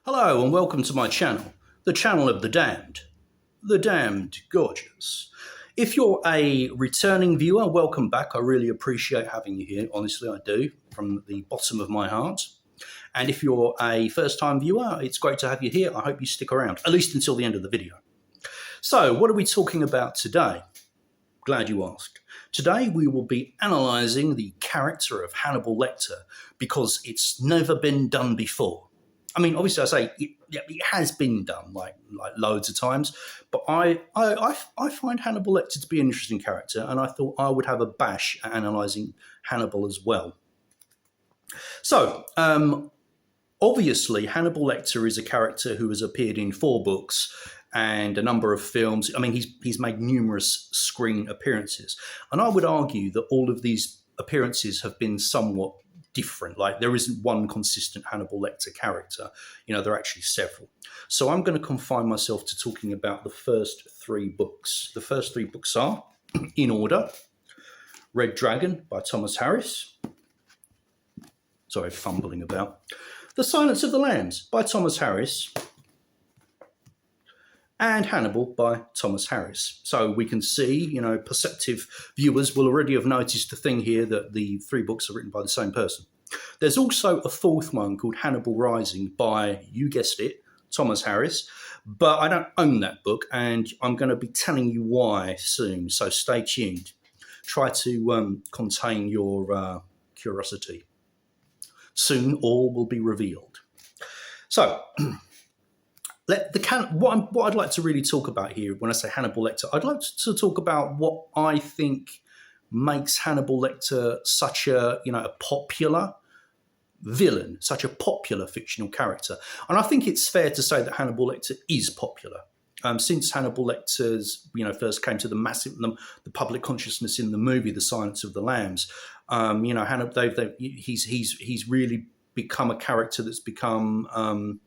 Hello and welcome to my channel, the channel of the damned gorgeous. If you're a returning viewer, welcome back. I really appreciate having you here. Honestly, I do, from the bottom of my heart. And if you're a first-time viewer, it's great to have you here. I hope you stick around, at least until the end of the video. So, what are we talking about today? Glad you asked. Today we will be analysing the character of Hannibal Lecter because it's never been done before. I mean, obviously, I say it has been done like loads of times, but I find Hannibal Lecter to be an interesting character, and I thought I would have a bash at analysing Hannibal as well. So, obviously, Hannibal Lecter is a character who has appeared in 4 books and a number of films. I mean, he's made numerous screen appearances, and I would argue that all of these appearances have been somewhat different. Like, there isn't one consistent Hannibal Lecter character. You know, there are actually several. So I'm going to confine myself to talking about the first 3 books. The first 3 books are, in order, Red Dragon by Thomas Harris. Sorry, fumbling about. The Silence of the Lambs by Thomas Harris. And Hannibal by Thomas Harris. So we can see, you know, perceptive viewers will already have noticed the thing here that the 3 books are written by the same person. There's also a 4th one called Hannibal Rising by, you guessed it, Thomas Harris, but I don't own that book, and I'm going to be telling you why soon, so stay tuned. Try to contain your curiosity. Soon all will be revealed. So, what I'd like to really talk about here when I say Hannibal Lecter, I'd like to talk about what I think makes Hannibal Lecter such a popular villain, such a popular fictional character. And I think it's fair to say that Hannibal Lecter is popular. Since Hannibal Lecter's first came to the public consciousness in the movie The Silence of the Lambs, he's really become a character that's become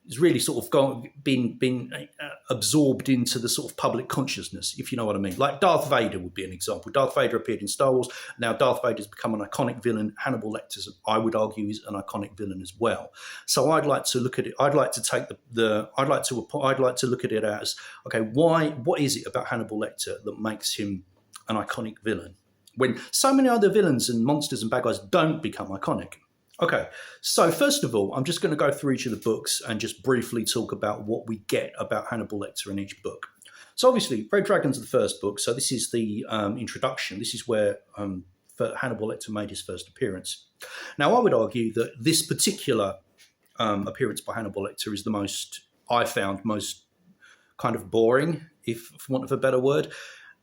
it's really sort of been absorbed into the sort of public consciousness, if you know what I mean. Like Darth Vader would be an example. Darth Vader appeared in Star Wars. Now Darth Vader's become an iconic villain. Hannibal Lecter, I would argue, is an iconic villain as well. So I'd like to look at it. I'd like to take I'd like to look at it as, okay, what is it about Hannibal Lecter that makes him an iconic villain when so many other villains and monsters and bad guys don't become iconic? Okay, so first of all, I'm just going to go through each of the books and just briefly talk about what we get about Hannibal Lecter in each book. So obviously, Red Dragon's the first book, so this is the introduction. This is where Hannibal Lecter made his first appearance. Now, I would argue that this particular appearance by Hannibal Lecter is the most kind of boring, for want of a better word.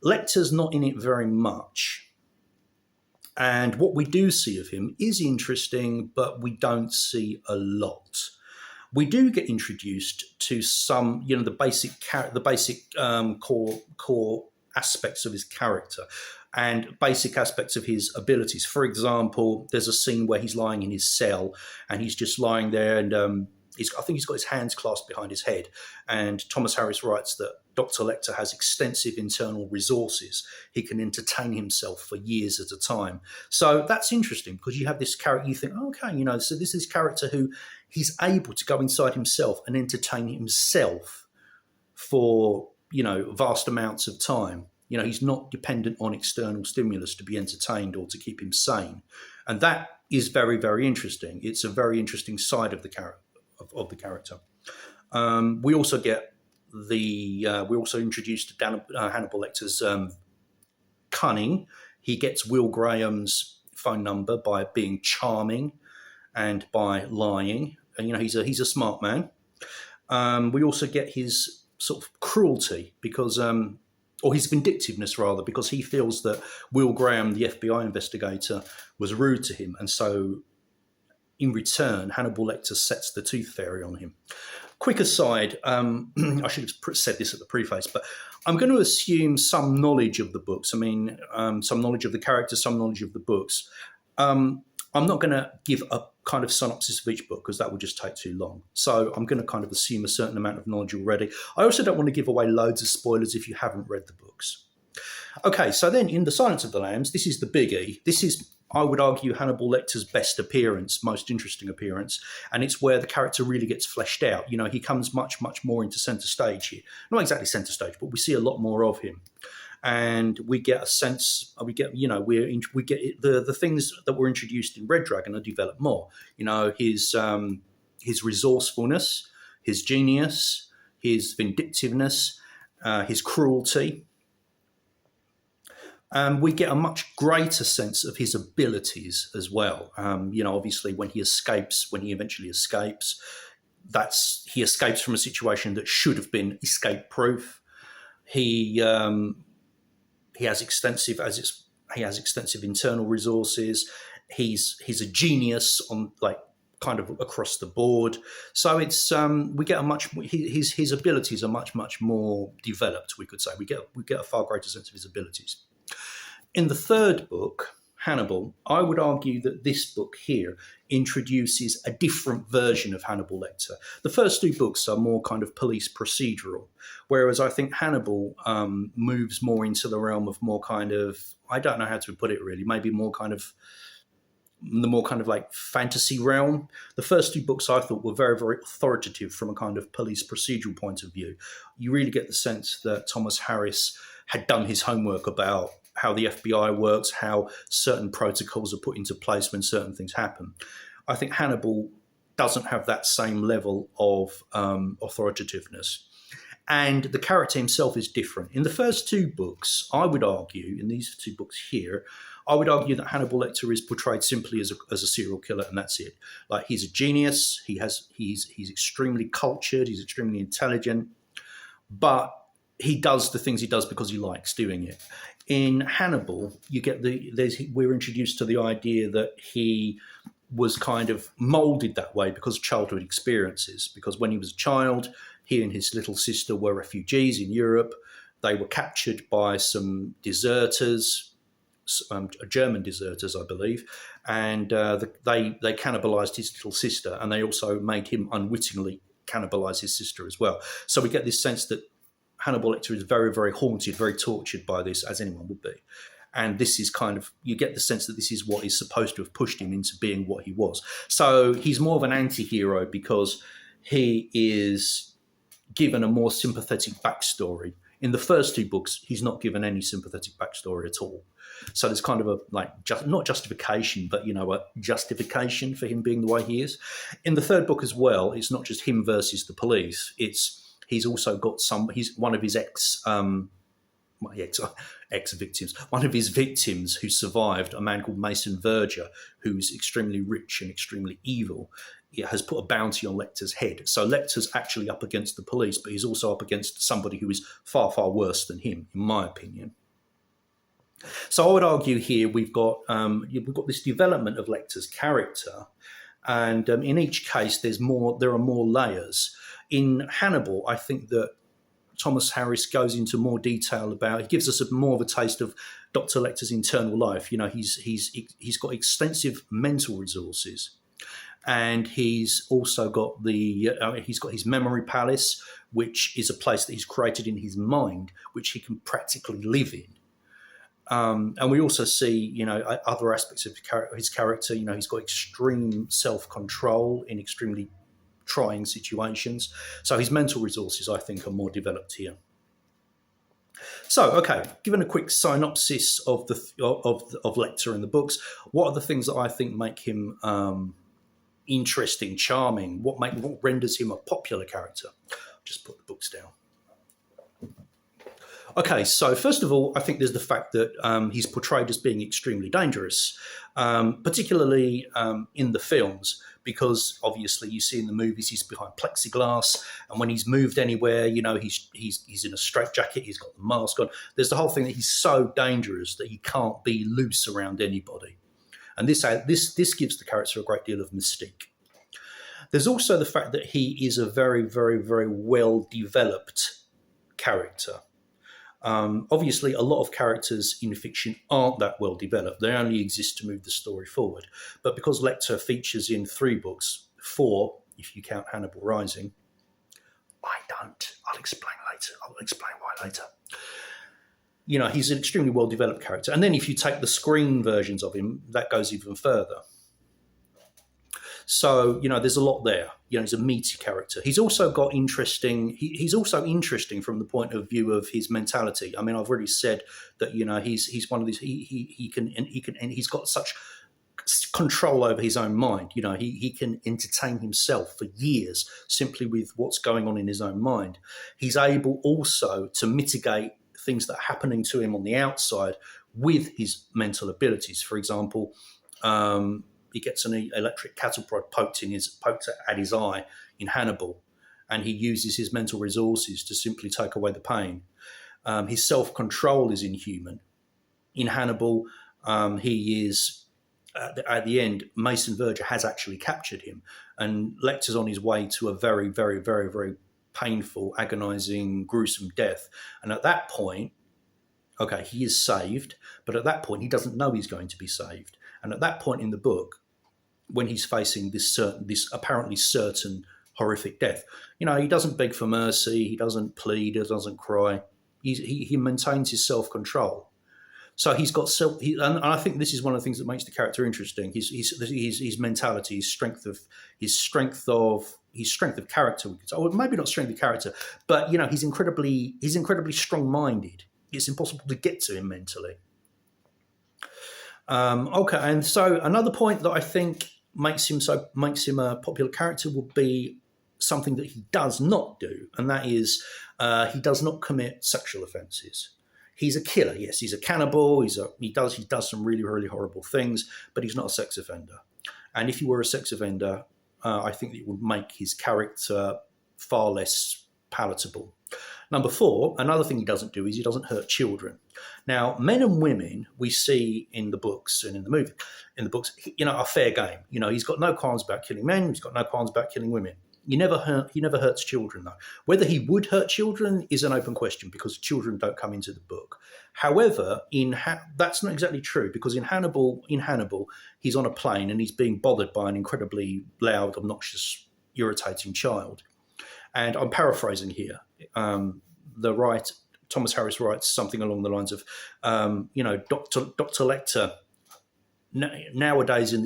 Lecter's not in it very much. And what we do see of him is interesting, but we don't see a lot. We do get introduced to some, the basic core aspects of his character and basic aspects of his abilities. For example, there's a scene where he's lying in his cell and he's just lying there, and I think he's got his hands clasped behind his head. And Thomas Harris writes that Dr. Lecter has extensive internal resources. He can entertain himself for years at a time. So that's interesting because you have this character, you think, okay, so this is this character who he's able to go inside himself and entertain himself for, vast amounts of time. He's not dependent on external stimulus to be entertained or to keep him sane. And that is very, very interesting. It's a very interesting side of the character. We also get we're also introduced to Hannibal Lecter's cunning. He gets Will Graham's phone number by being charming and by lying. And, he's a smart man. We also get his sort of cruelty because, or his vindictiveness rather, because he feels that Will Graham, the FBI investigator, was rude to him. And so in return, Hannibal Lecter sets the tooth fairy on him. Quick aside, I should have said this at the preface, but I'm going to assume some knowledge of the books. I mean, some knowledge of the characters, some knowledge of the books. I'm not going to give a kind of synopsis of each book because that would just take too long. So I'm going to kind of assume a certain amount of knowledge already. I also don't want to give away loads of spoilers if you haven't read the books. Okay, so then in The Silence of the Lambs, this is the biggie. This is I would argue, Hannibal Lecter's best appearance, most interesting appearance, and it's where the character really gets fleshed out. He comes much, much more into centre stage here. Not exactly centre stage, but we see a lot more of him, and we get a sense. We get, we get the things that were introduced in Red Dragon are developed more. His resourcefulness, his genius, his vindictiveness, his cruelty. We get a much greater sense of his abilities as well. Obviously, when he eventually escapes, he escapes from a situation that should have been escape-proof. He has extensive internal resources. He's a genius on kind of across the board. So it's we get his abilities are much more developed. We could say we get a far greater sense of his abilities. In the third book, Hannibal, I would argue that this book here introduces a different version of Hannibal Lecter. The first two books are more kind of police procedural, whereas I think Hannibal moves more into the realm of more kind of, I don't know how to put it really, maybe more kind of the more kind of like fantasy realm. The first two books I thought were very, very authoritative from a kind of police procedural point of view. You really get the sense that Thomas Harris had done his homework about how the FBI works, how certain protocols are put into place when certain things happen. I think Hannibal doesn't have that same level of authoritativeness. And the character himself is different. In the first two books, I would argue, in these two books here, I would argue that Hannibal Lecter is portrayed simply as a serial killer, and that's it. Like, he's a genius, he's extremely cultured, he's extremely intelligent, but he does the things he does because he likes doing it. In Hannibal, we're introduced to the idea that he was kind of molded that way because of childhood experiences. Because when he was a child, he and his little sister were refugees in Europe. They were captured by some deserters, German deserters, I believe, and they cannibalized his little sister, and they also made him unwittingly cannibalize his sister as well. So we get this sense that Hannibal Lecter is very, very haunted, very tortured by this, as anyone would be. And this is kind of, you get the sense that this is what is supposed to have pushed him into being what he was. So he's more of an anti-hero because he is given a more sympathetic backstory. In the first two books, he's not given any sympathetic backstory at all. So there's kind of a, not justification, but, a justification for him being the way he is. In the third book as well, it's not just him versus the police. He's also got he's one of his ex-victims, one of his victims who survived, a man called Mason Verger, who's extremely rich and extremely evil, has put a bounty on Lecter's head. So Lecter's actually up against the police, but he's also up against somebody who is far, far worse than him, in my opinion. So I would argue here we've got this development of Lecter's character, and in each case there are more layers. In Hannibal, I think that Thomas Harris goes into more detail he gives us more of a taste of Dr. Lecter's internal life. He's got extensive mental resources, and he's also got he's got his memory palace, which is a place that he's created in his mind, which he can practically live in. And we also see, other aspects of his character. He's got extreme self-control in extremely trying situations. So his mental resources, I think, are more developed here. So, okay, given a quick synopsis of Lecter in the books, what are the things that I think make him interesting, charming? What renders him a popular character? Just put the books down. Okay, so first of all, I think there's the fact that he's portrayed as being extremely dangerous, particularly in the films, because obviously you see in the movies he's behind plexiglass, and when he's moved anywhere, he's in a straitjacket, he's got the mask on. There's the whole thing that he's so dangerous that he can't be loose around anybody, and this gives the character a great deal of mystique. There's also the fact that he is a very, very, very well developed character. Obviously, a lot of characters in fiction aren't that well developed. They only exist to move the story forward. But because Lecter features in 3 books, 4, if you count Hannibal Rising, I don't. I'll explain later. I'll explain why later. He's an extremely well developed character. And then if you take the screen versions of him, that goes even further. So, there's a lot there. He's a meaty character. He's also got interesting. He's also interesting from the point of view of his mentality. I mean, I've already said that he's one of these. And he's got such control over his own mind. He can entertain himself for years simply with what's going on in his own mind. He's able also to mitigate things that are happening to him on the outside with his mental abilities. For example, he gets an electric cattle prod poked at his eye in Hannibal, and he uses his mental resources to simply take away the pain. His self-control is inhuman. In Hannibal, he is, at the end, Mason Verger has actually captured him, and Lecter's on his way to a very, very, very, very painful, agonizing, gruesome death. And at that point, okay, he is saved, but at that point, he doesn't know he's going to be saved. And at that point in the book, when he's facing this apparently certain horrific death, he doesn't beg for mercy, he doesn't plead, he doesn't cry. He maintains his self-control. So he's got and I think this is one of the things that makes the character interesting. His mentality, his strength of character. Or maybe not strength of character, but he's incredibly strong-minded. It's impossible to get to him mentally. Okay, and so another point that I think makes him a popular character would be something that he does not do, and that is he does not commit sexual offences. He's a killer, yes. He's a cannibal. He does some really, really horrible things, but he's not a sex offender. And if he were a sex offender, I think it would make his character far less palatable. Number 4, another thing he doesn't do is he doesn't hurt children. Now, men and women we see in the books and in the books, are fair game. He's got no qualms about killing men. He's got no qualms about killing women. He never hurts children, though. Whether he would hurt children is an open question because children don't come into the book. However, that's not exactly true because in Hannibal, he's on a plane and he's being bothered by an incredibly loud, obnoxious, irritating child. And I'm paraphrasing here. Thomas Harris writes something along the lines of, Dr. Lecter. Nowadays, in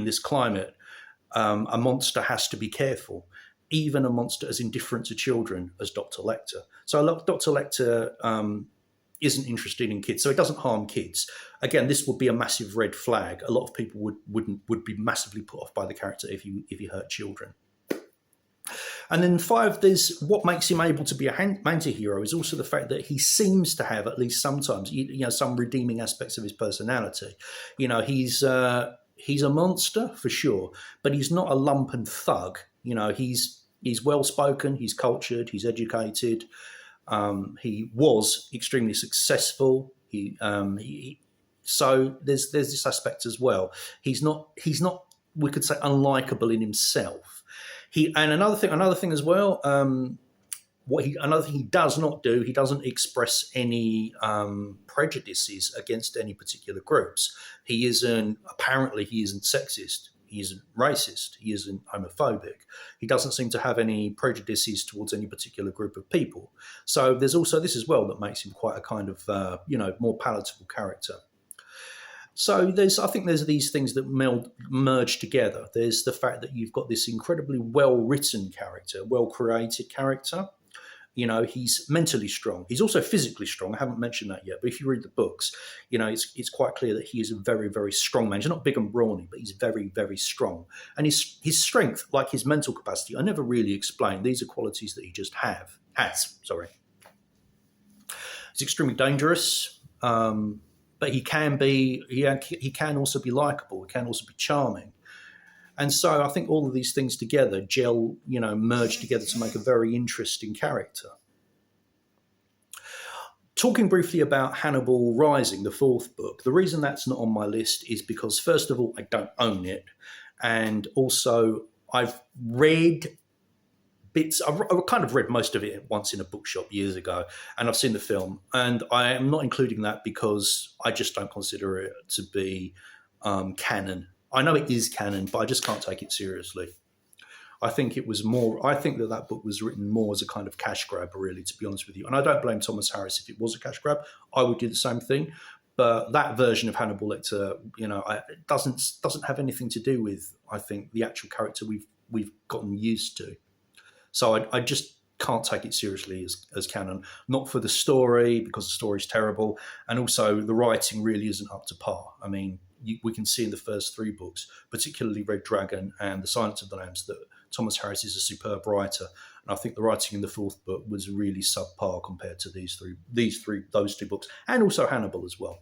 this climate, a monster has to be careful, even a monster as indifferent to children as Dr. Lecter. So Dr. Lecter isn't interested in kids, so he doesn't harm kids. Again, this would be a massive red flag. A lot of people would be massively put off by the character if he hurt children. And then 5, there's what makes him able to be a anti-hero is also the fact that he seems to have, at least sometimes, some redeeming aspects of his personality. He's a monster for sure, but he's not a lumpen thug. He's well-spoken, he's cultured, he's educated. He was extremely successful. So there's this aspect as well. He's not we could say unlikable in himself. Another thing as well. Another thing he does not do, he doesn't express any prejudices against any particular groups. He isn't sexist. He isn't racist. He isn't homophobic. He doesn't seem to have any prejudices towards any particular group of people. So there's also this as well that makes him quite a kind of, more palatable character. So I think there's these things that merge together. There's the fact that you've got this incredibly well-written character, well-created character. He's mentally strong. He's also physically strong. I haven't mentioned that yet, but if you read the books, it's quite clear that he is a very, very strong man. He's not big and brawny, but he's very, very strong. And his strength, like his mental capacity, I never really explained. These are qualities that he just has. He's extremely dangerous, but he can also be likable. He can also be charming. And so I think all of these things together merge together to make a very interesting character. Talking briefly about Hannibal Rising, the 4th book, the reason that's not on my list is because, first of all, I don't own it. And also, I've read bits. I've kind of read most of it once in a bookshop years ago, and I've seen the film. And I am not including that because I just don't consider it to be canon. I know it is canon, but I just can't take it seriously. I think it was more. I think that that book was written more as a kind of cash grab, really, to be honest with you. And I don't blame Thomas Harris if it was a cash grab. I would do the same thing. But that version of Hannibal Lecter, it doesn't have anything to do with, I think, the actual character we've gotten used to. So I just can't take it seriously as canon. Not for the story, because the story's terrible, and also the writing really isn't up to par. I mean, we can see in the first 3 books, particularly Red Dragon and The Silence of the Lambs, that Thomas Harris is a superb writer. And I think the writing in the 4th book was really subpar compared to those 2 books, and also Hannibal as well.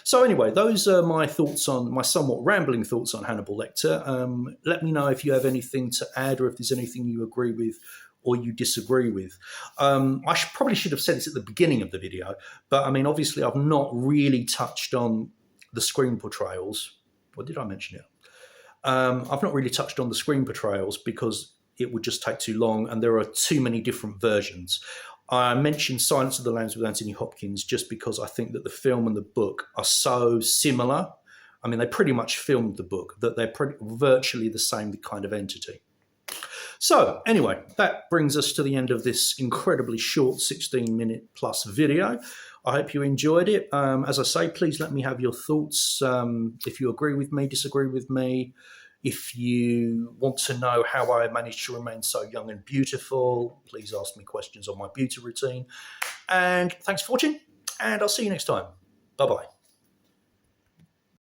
So anyway, those are my somewhat rambling thoughts on Hannibal Lecter. Let me know if you have anything to add, or if there's anything you agree with or you disagree with. I probably should have said this at the beginning of the video, but I mean, obviously I've not really touched on the screen portrayals. Or did I mention it? I've not really touched on the screen portrayals because it would just take too long, and there are too many different versions. I mentioned Silence of the Lambs with Anthony Hopkins just because I think that the film and the book are so similar. I mean, they pretty much filmed the book, that they're virtually the same kind of entity. So anyway, that brings us to the end of this incredibly short 16-minute plus video. I hope you enjoyed it. As I say, please let me have your thoughts. If you agree with me, disagree with me. If you want to know how I managed to remain so young and beautiful, please ask me questions on my beauty routine. And thanks for watching, and I'll see you next time. Bye-bye.